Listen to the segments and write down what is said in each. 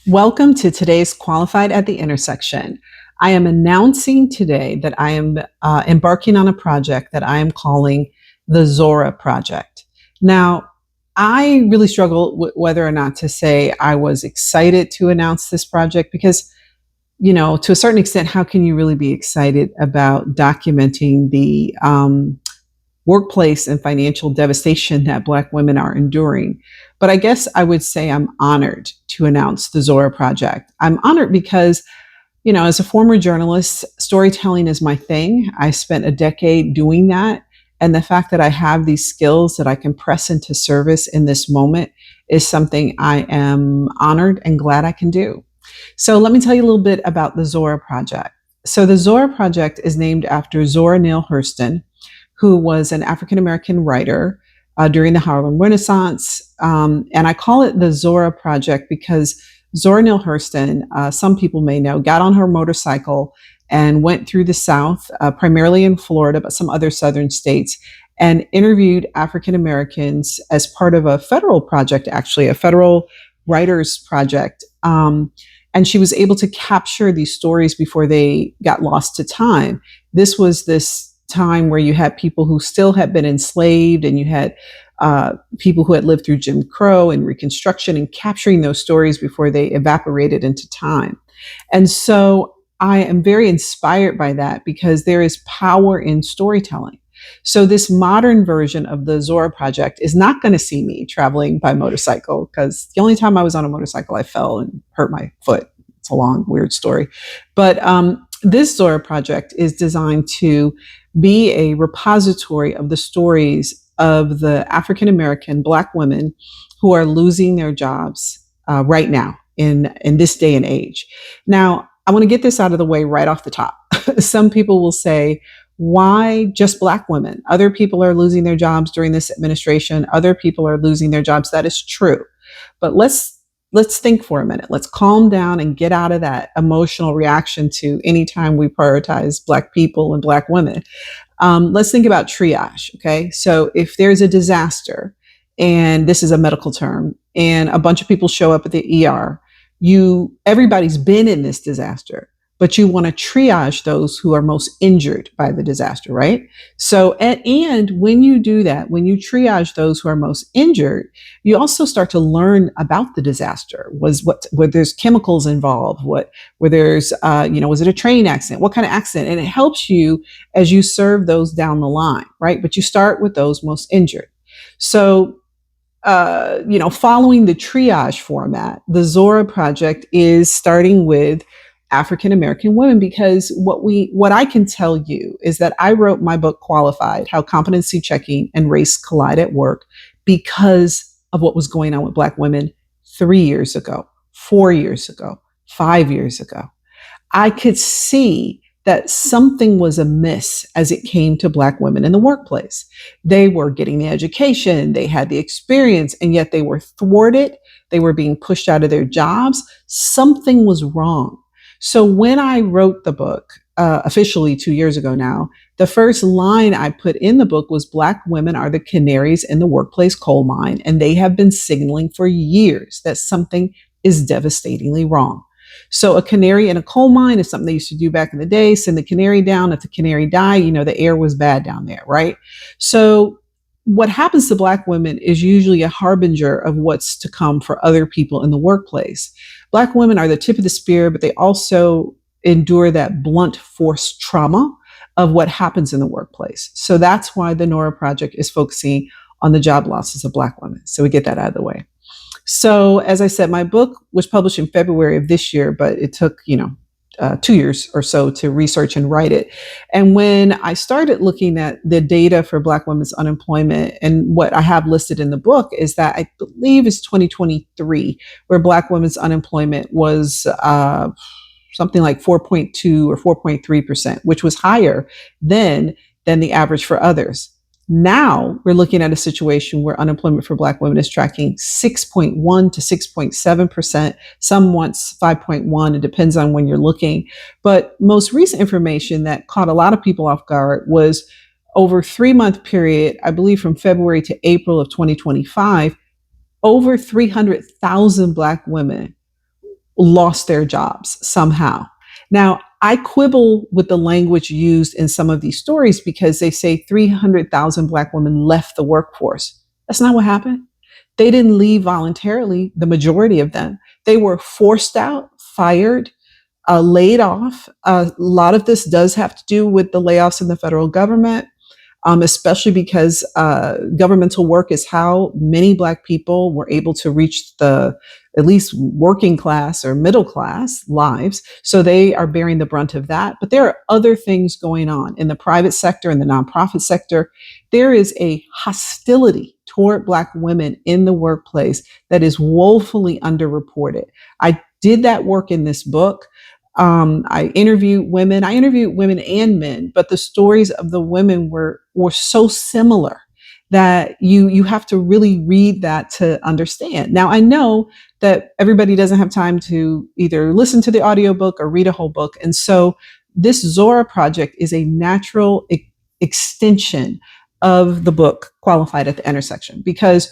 Welcome to today's Qualified at the Intersection. I am announcing today that I am embarking on a project that I am calling the Zora Project. Now, I really struggle with whether or not to say I was excited to announce this project because, to a certain extent, how can you really be excited about documenting the workplace and financial devastation that Black women are enduring? But I guess I would say I'm honored to announce the Zora Project. I'm honored because, as a former journalist, storytelling is my thing. I spent a decade doing that. And the fact that I have these skills that I can press into service in this moment is something I am honored and glad I can do. So let me tell you a little bit about the Zora Project. So the Zora Project is named after Zora Neale Hurston, who was an African American writer during the Harlem Renaissance. And I call it the Zora Project because Zora Neale Hurston, some people may know, got on her motorcycle and went through the South, primarily in Florida, but some other southern states, and interviewed African Americans as part of a federal project, actually, a federal writers project. And she was able to capture these stories before they got lost to time. This was this time where you had people who still had been enslaved, and you had people who had lived through Jim Crow and Reconstruction, and capturing those stories before they evaporated into time. And so I am very inspired by that because there is power in storytelling. So this modern version of the Zora Project is not going to see me traveling by motorcycle, because the only time I was on a motorcycle, I fell and hurt my foot. It's a long, weird story. But this Zora Project is designed to be a repository of the stories of the African American Black women who are losing their jobs right now in this day and age. Now, I want to get this out of the way right off the top. Some people will say, why just Black women? Other people are losing their jobs during this administration. Other people are losing their jobs. That is true. But let's think for a minute. Let's calm down and get out of that emotional reaction to any time we prioritize Black people and Black women. Let's think about triage. Okay. So if there's a disaster, and this is a medical term, and a bunch of people show up at the ER, everybody's been in this disaster, but you want to triage those who are most injured by the disaster, right? So, and when you do that, when you triage those who are most injured, you also start to learn about the disaster. Where there's chemicals involved? Where there's, was it a train accident? What kind of accident? And it helps you as you serve those down the line, right? But you start with those most injured. So, following the triage format, the Zora Project is starting with African American women, because what I can tell you is that I wrote my book Qualified: How Competency Checking and Race Collide at Work because of what was going on with Black women 3 years ago, 4 years ago, 5 years ago. I could see that something was amiss as it came to Black women in the workplace. They were getting the education, they had the experience, and yet they were thwarted. They were being pushed out of their jobs. Something was wrong. So when I wrote the book, officially 2 years ago now, the first line I put in the book was, Black women are the canaries in the workplace coal mine, and they have been signaling for years that something is devastatingly wrong. So a canary in a coal mine is something they used to do back in the day: send the canary down. If the canary died, the air was bad down there, right? So what happens to Black women is usually a harbinger of what's to come for other people in the workplace. Black women are the tip of the spear, but they also endure that blunt force trauma of what happens in the workplace. So that's why the Nora Project is focusing on the job losses of Black women. So we get that out of the way. So as I said, my book was published in February of this year, but it took, 2 years or so to research and write it. And when I started looking at the data for Black women's unemployment, and what I have listed in the book is that I believe it's 2023, where Black women's unemployment was something like 4.2 or 4.3%, which was higher than the average for others. Now we're looking at a situation where unemployment for Black women is tracking 6.1 to 6.7%. Some months 5.1. It depends on when you're looking. But most recent information that caught a lot of people off guard was, over a 3-month period, I believe from February to April of 2025, over 300,000 Black women lost their jobs somehow. Now, I quibble with the language used in some of these stories because they say 300,000 Black women left the workforce. That's not what happened. They didn't leave voluntarily, the majority of them. They were forced out, fired, laid off. A lot of this does have to do with the layoffs in the federal government, especially because governmental work is how many Black people were able to reach the at least working class or middle class lives. So they are bearing the brunt of that. But there are other things going on in the private sector and the nonprofit sector. There is a hostility toward Black women in the workplace that is woefully underreported. I did that work in this book. I interviewed women. I interviewed women and men, but the stories of the women were so similar that you have to really read that to understand. Now I know that everybody doesn't have time to either listen to the audiobook or read a whole book, and so this Zora project is a natural extension of the book Qualified at the Intersection, because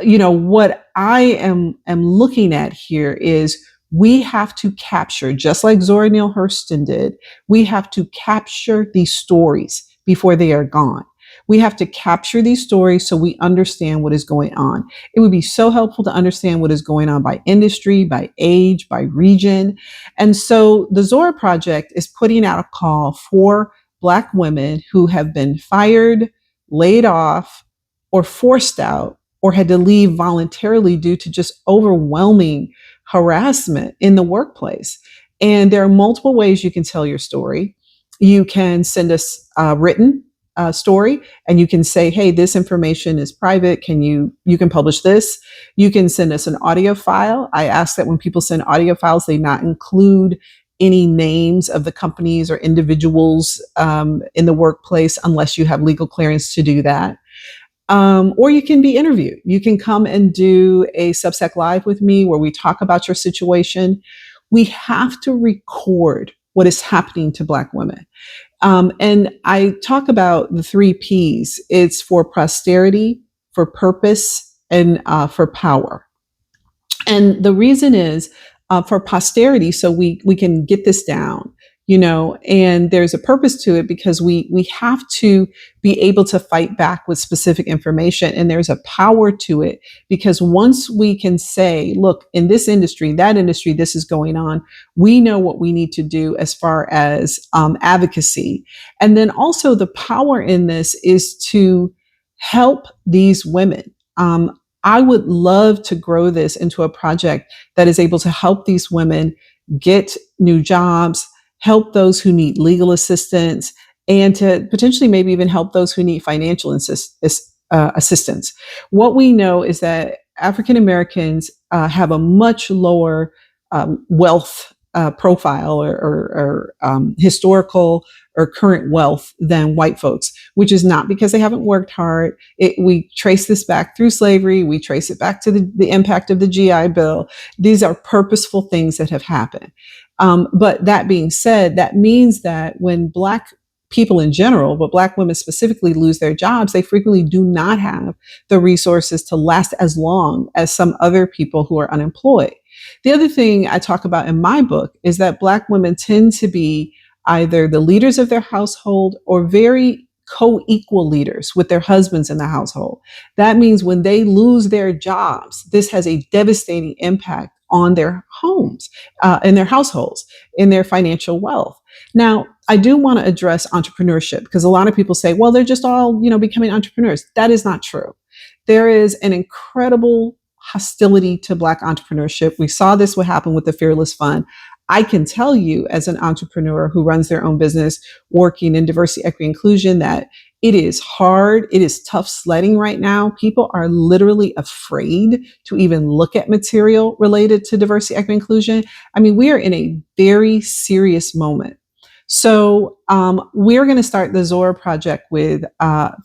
what I am looking at here is we have to capture, just like Zora Neale Hurston did, we have to capture these stories before they are gone. We have to capture these stories so we understand what is going on. It would be so helpful to understand what is going on by industry, by age, by region. And so the Zora Project is putting out a call for Black women who have been fired, laid off, or forced out, or had to leave voluntarily due to just overwhelming harassment in the workplace. And there are multiple ways you can tell your story. You can send us a written story, and you can say, hey, this information is private. You can publish this. You can send us an audio file. I ask that when people send audio files, they not include any names of the companies or individuals in the workplace unless you have legal clearance to do that. Or you can be interviewed. You can come and do a Substack Live with me where we talk about your situation. We have to record what is happening to Black women. And I talk about the 3 Ps. It's for posterity, for purpose, and for power. And the reason is for posterity, so we can get this down, and there's a purpose to it because we have to be able to fight back with specific information, and there's a power to it because once we can say, look, in this industry, that industry, this is going on, we know what we need to do as far as advocacy. And then also the power in this is to help these women. I would love to grow this into a project that is able to help these women get new jobs, help those who need legal assistance, and to potentially maybe even help those who need financial assistance. What we know is that African Americans have a much lower wealth profile or historical or current wealth than white folks, which is not because they haven't worked hard. We trace this back through slavery. We trace it back to the impact of the GI Bill. These are purposeful things that have happened. But that being said, that means that when Black people in general, but Black women specifically, lose their jobs, they frequently do not have the resources to last as long as some other people who are unemployed. The other thing I talk about in my book is that Black women tend to be either the leaders of their household or very co-equal leaders with their husbands in the household. That means when they lose their jobs, this has a devastating impact on their homes, in their households, in their financial wealth. Now, I do want to address entrepreneurship because a lot of people say, well, they're just all, becoming entrepreneurs. That is not true. There is an incredible hostility to Black entrepreneurship. We saw this what happened with the Fearless Fund. I can tell you as an entrepreneur who runs their own business working in diversity, equity, inclusion, that it is hard. It is tough sledding right now. People are literally afraid to even look at material related to diversity, equity, inclusion. I mean, we are in a very serious moment. So we're going to start the Zora project with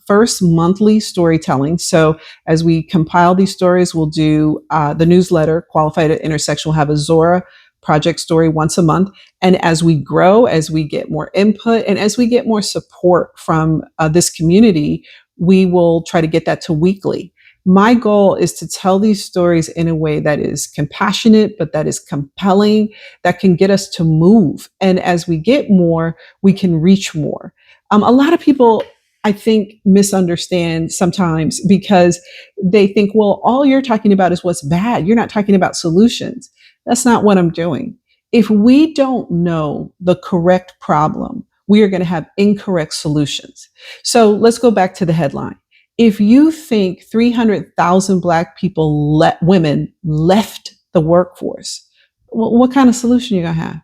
first monthly storytelling. So as we compile these stories, we'll do the newsletter, Qualified at Intersection. We'll have a Zora project story once a month. And as we grow, as we get more input, and as we get more support from this community, we will try to get that to weekly. My goal is to tell these stories in a way that is compassionate, but that is compelling, that can get us to move. And as we get more, we can reach more. A lot of people, I think, misunderstand sometimes because they think, well, all you're talking about is what's bad. You're not talking about solutions. That's not what I'm doing. If we don't know the correct problem, we are going to have incorrect solutions. So let's go back to the headline. If you think 300,000 Black people, women left the workforce, what kind of solution are you going to have?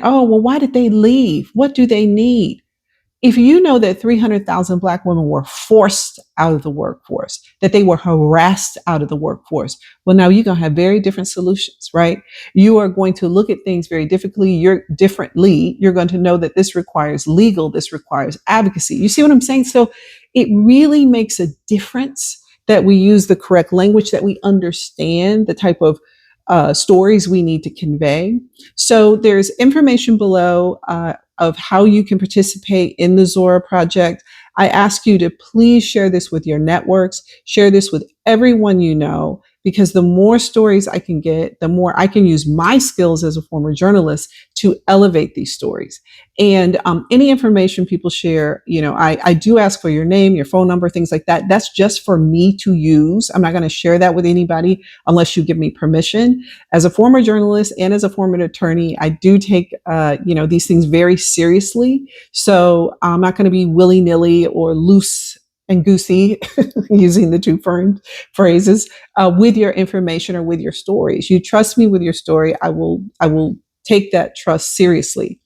Oh, well, why did they leave? What do they need? If you know that 300,000 Black women were forced out of the workforce, that they were harassed out of the workforce, well, now you're going to have very different solutions, right? You are going to look at things very differently. You're going to know that this requires legal, this requires advocacy. You see what I'm saying? So it really makes a difference that we use the correct language, that we understand the type of stories we need to convey. So there's information below of how you can participate in the Zora project. I ask you to please share this with your networks, share this with everyone you know, because the more stories I can get, the more I can use my skills as a former journalist to elevate these stories. And any information people share, I do ask for your name, your phone number, things like that. That's just for me to use. I'm not going to share that with anybody unless you give me permission. As a former journalist and as a former attorney, I do take these things very seriously. So I'm not going to be willy-nilly or loose and goosey, using the two phrases, with your information or with your stories. You trust me with your story, I will take that trust seriously.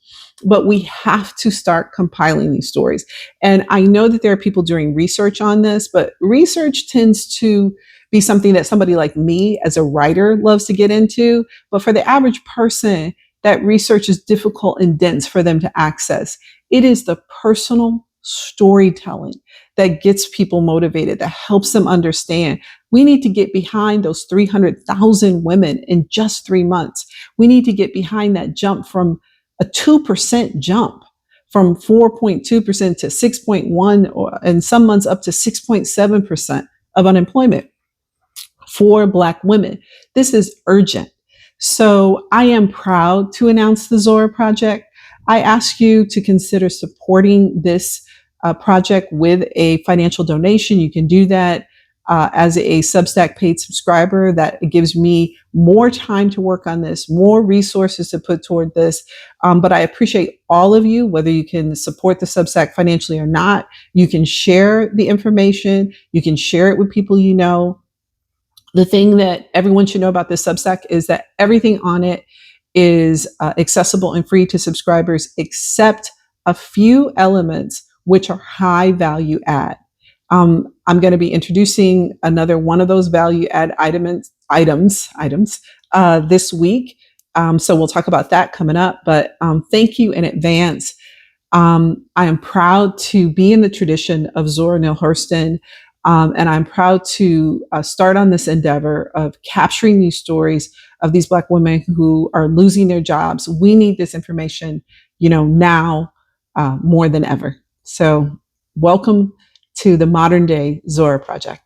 But we have to start compiling these stories. And I know that there are people doing research on this, but research tends to be something that somebody like me as a writer loves to get into. But for the average person, that research is difficult and dense for them to access. It is the personal storytelling that gets people motivated, that helps them understand. We need to get behind those 300,000 women in just 3 months. We need to get behind that jump from a 2% jump from 4.2% to 6.1, or in some months up to 6.7% of unemployment for Black women. This is urgent. So I am proud to announce the Zora Project. I ask you to consider supporting this project with a financial donation. You can do that as a Substack paid subscriber. That gives me more time to work on this, more resources to put toward this. But I appreciate all of you, whether you can support the Substack financially or not. You can share the information. You can share it with people you know. The thing that everyone should know about this Substack is that everything on it is accessible and free to subscribers, except a few elements which are high value add. I'm going to be introducing another one of those value add items this week. So we'll talk about that coming up. But thank you in advance. I am proud to be in the tradition of Zora Neale Hurston. And I'm proud to start on this endeavor of capturing these stories of these Black women who are losing their jobs. We need this information, now more than ever. So welcome to the modern day Zora Project.